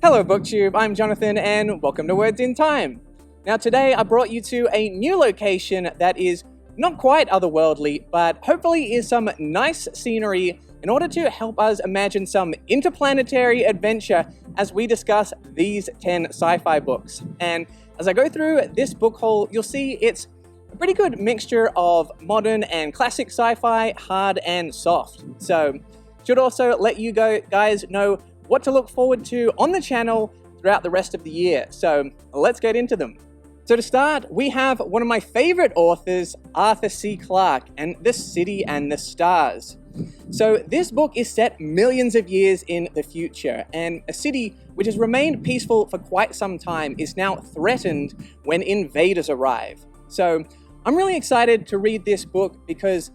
Hello BookTube, I'm Jonathan and welcome to Words in Time. Now today I brought you to a new location that is not quite otherworldly, but hopefully is some nice scenery in order to help us imagine some interplanetary adventure as we discuss these 10 sci-fi books. And as I go through this book haul, you'll see it's a pretty good mixture of modern and classic sci-fi, hard and soft. So should also let you guys know what to look forward to on the channel throughout the rest of the year. So let's get into them. So to start, we have one of my favorite authors, Arthur C. Clarke, and The City and the Stars. So this book is set millions of years in the future, and a city which has remained peaceful for quite some time is now threatened when invaders arrive. So I'm really excited to read this book because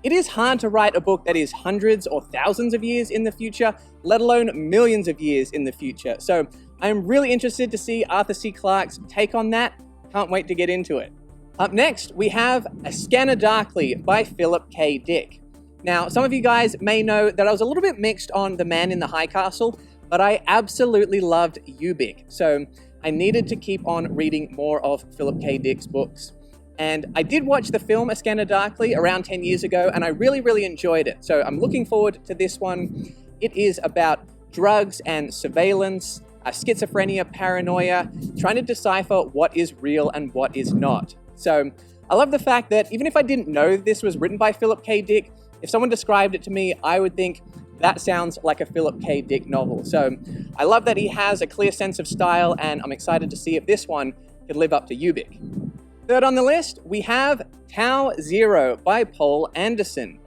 it is hard to write a book that is hundreds or thousands of years in the future, let alone millions of years in the future. So I'm really interested to see Arthur C. Clarke's take on that. Can't wait to get into it. Up next, we have A Scanner Darkly by Philip K. Dick. Now, some of you guys may know that I was a little bit mixed on The Man in the High Castle, but I absolutely loved Ubik. So I needed to keep on reading more of Philip K. Dick's books. And I did watch the film A Scanner Darkly around 10 years ago, and I really enjoyed it. So I'm looking forward to this one. It is about drugs and surveillance, schizophrenia, paranoia, trying to decipher what is real and what is not. So I love the fact that even if I didn't know this was written by Philip K. Dick, if someone described it to me, I would think that sounds like a Philip K. Dick novel. So I love that he has a clear sense of style, and I'm excited to see if this one could live up to Ubik. Third on the list, we have Tau Zero by Paul Anderson.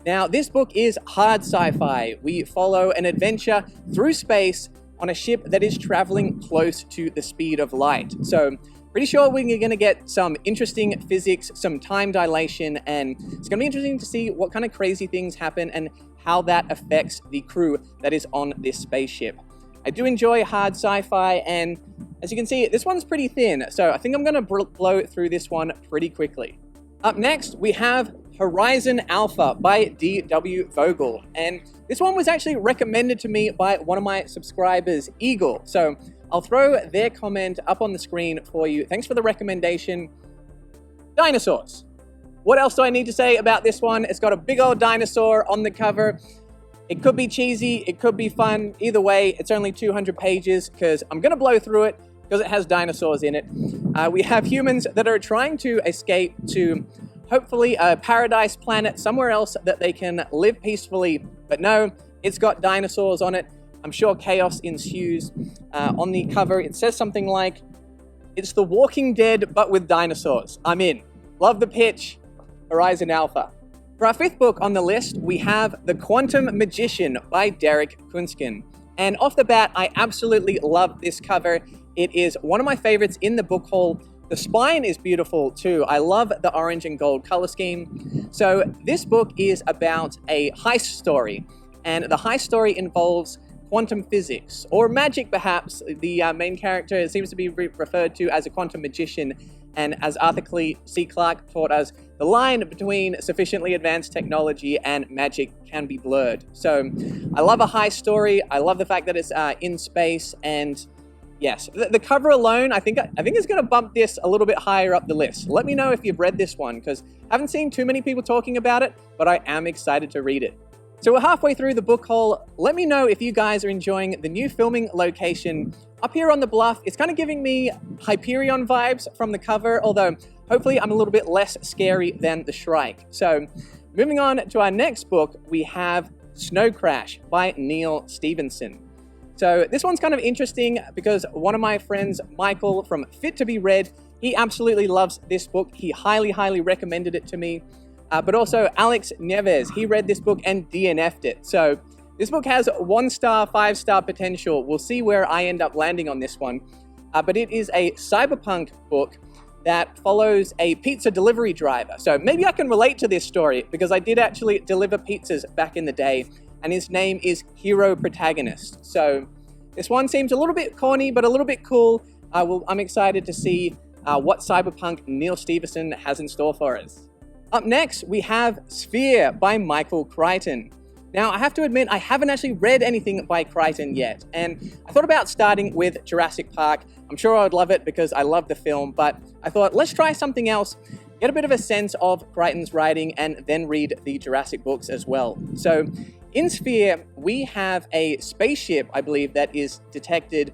Now, this book is hard sci-fi. We follow an adventure through space on a ship that is traveling close to the speed of light. So, pretty sure we're going to get some interesting physics, some time dilation, and it's going to be interesting to see what kind of crazy things happen and how that affects the crew that is on this spaceship. I do enjoy hard sci-fi, and as you can see, this one's pretty thin, so I think I'm going to blow through this one pretty quickly. Up next, we have Horizon Alpha by D.W. Vogel, and this one was actually recommended to me by one of my subscribers, Eagle, so I'll throw their comment up on the screen for you. Thanks for the recommendation. Dinosaurs. What else do I need to say about this one? It's got a big old dinosaur on the cover. It could be cheesy, it could be fun. Either way, it's only 200 pages because I'm going to blow through it because it has dinosaurs in it. We have humans that are trying to escape to hopefully a paradise planet somewhere else that they can live peacefully. But no, it's got dinosaurs on it. I'm sure chaos ensues. On the cover, it says something like, "It's The Walking Dead, but with dinosaurs." I'm in. Love the pitch. Horizon Alpha. For our fifth book on the list, we have The Quantum Magician by Derek Kunskin. And off the bat, I absolutely love this cover. It is one of my favorites in the book haul. The spine is beautiful too. I love the orange and gold color scheme. So this book is about a heist story. And the heist story involves quantum physics, or magic perhaps. The main character seems to be referred to as a quantum magician. And as Arthur C. Clarke taught us, the line between sufficiently advanced technology and magic can be blurred. So I love a heist story. I love the fact that it's in space. And yes, the cover alone, I think it's going to bump this a little bit higher up the list. Let me know if you've read this one, because I haven't seen too many people talking about it, but I am excited to read it. So we're halfway through the book haul. Let me know if you guys are enjoying the new filming location up here on the bluff. It's kind of giving me Hyperion vibes from the cover, although hopefully I'm a little bit less scary than the Shrike. So moving on to our next book, we have Snow Crash by Neil Stevenson. So this one's kind of interesting because one of my friends, Michael from Fit to Be Read, he absolutely loves this book. He highly recommended it to me. But also Alex Neves, he read this book and DNF'd it. So this book has 1-star, 5-star potential. We'll see where I end up landing on this one. But it is a cyberpunk book that follows a pizza delivery driver. So maybe I can relate to this story because I did actually deliver pizzas back in the day, and his name is Hero Protagonist. So this one seems a little bit corny, but a little bit cool. I'm excited to see what cyberpunk Neil Stevenson has in store for us. Up next, we have Sphere by Michael Crichton. Now, I have to admit, I haven't actually read anything by Crichton yet, and I thought about starting with Jurassic Park. I'm sure I would love it because I love the film, but I thought, let's try something else, get a bit of a sense of Crichton's writing, and then read the Jurassic books as well. So, in Sphere, we have a spaceship, I believe, that is detected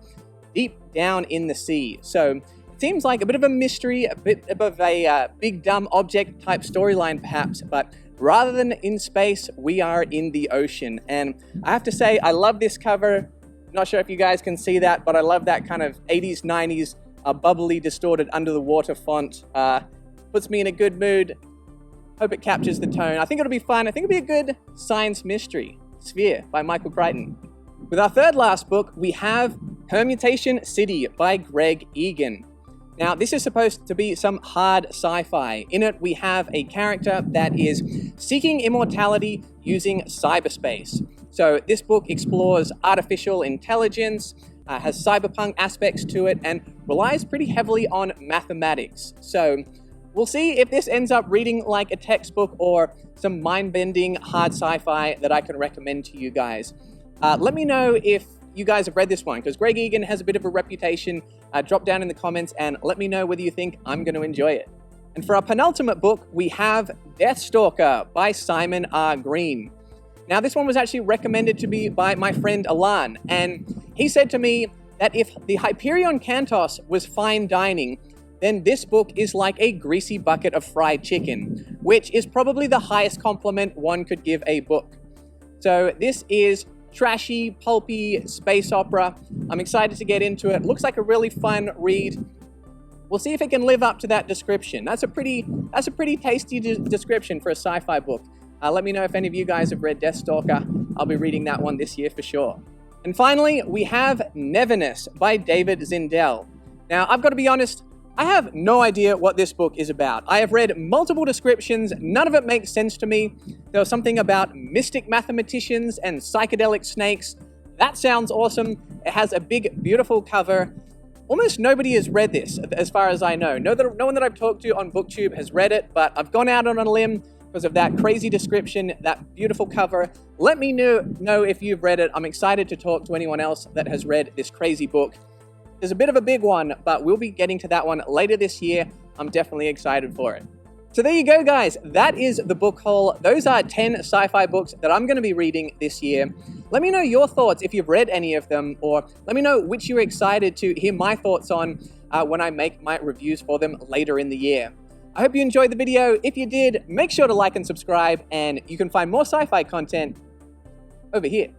deep down in the sea. So, it seems like a bit of a mystery, a bit of a big dumb object type storyline perhaps, but rather than in space, we are in the ocean. And I have to say, I love this cover. Not sure if you guys can see that, but I love that kind of 80s, 90s, bubbly, distorted under the water font. Puts me in a good mood. Hope it captures the tone. I think it'll be fun. I think it'll be a good science mystery. Sphere by Michael Crichton. With our third last book, we have Permutation City by Greg Egan. Now, this is supposed to be some hard sci-fi. In it, we have a character that is seeking immortality using cyberspace. So this book explores artificial intelligence, has cyberpunk aspects to it, and relies pretty heavily on mathematics. So we'll see if this ends up reading like a textbook or some mind-bending hard sci-fi that I can recommend to you guys. Let me know if you guys have read this one, because Greg Egan has a bit of a reputation. Drop down in the comments and let me know whether you think I'm going to enjoy it. And for our penultimate book, we have Deathstalker by Simon R. Green. Now, this one was actually recommended to me by my friend Alan, and he said to me that if the Hyperion Cantos was fine dining, then this book is like a greasy bucket of fried chicken, which is probably the highest compliment one could give a book. So this is trashy, pulpy space opera. I'm excited to get into it. Looks like a really fun read. We'll see if it can live up to that description. That's a pretty tasty description for a sci-fi book. Let me know if any of you guys have read Deathstalker. I'll be reading that one this year for sure. And finally, we have Neverness by David Zindel. Now, I've got to be honest, I have no idea what this book is about. I have read multiple descriptions, none of it makes sense to me. There was something about mystic mathematicians and psychedelic snakes. That sounds awesome. It has a big, beautiful cover. Almost nobody has read this, as far as I know. No one that I've talked to on BookTube has read it, but I've gone out on a limb because of that crazy description, that beautiful cover. Let me know if you've read it. I'm excited to talk to anyone else that has read this crazy book. There's a bit of a big one, but we'll be getting to that one later this year. I'm definitely excited for it. So there you go, guys. That is the book haul. Those are 10 sci-fi books that I'm going to be reading this year. Let me know your thoughts if you've read any of them, or let me know which you're excited to hear my thoughts on when I make my reviews for them later in the year. I hope you enjoyed the video. If you did, make sure to like and subscribe, and you can find more sci-fi content over here.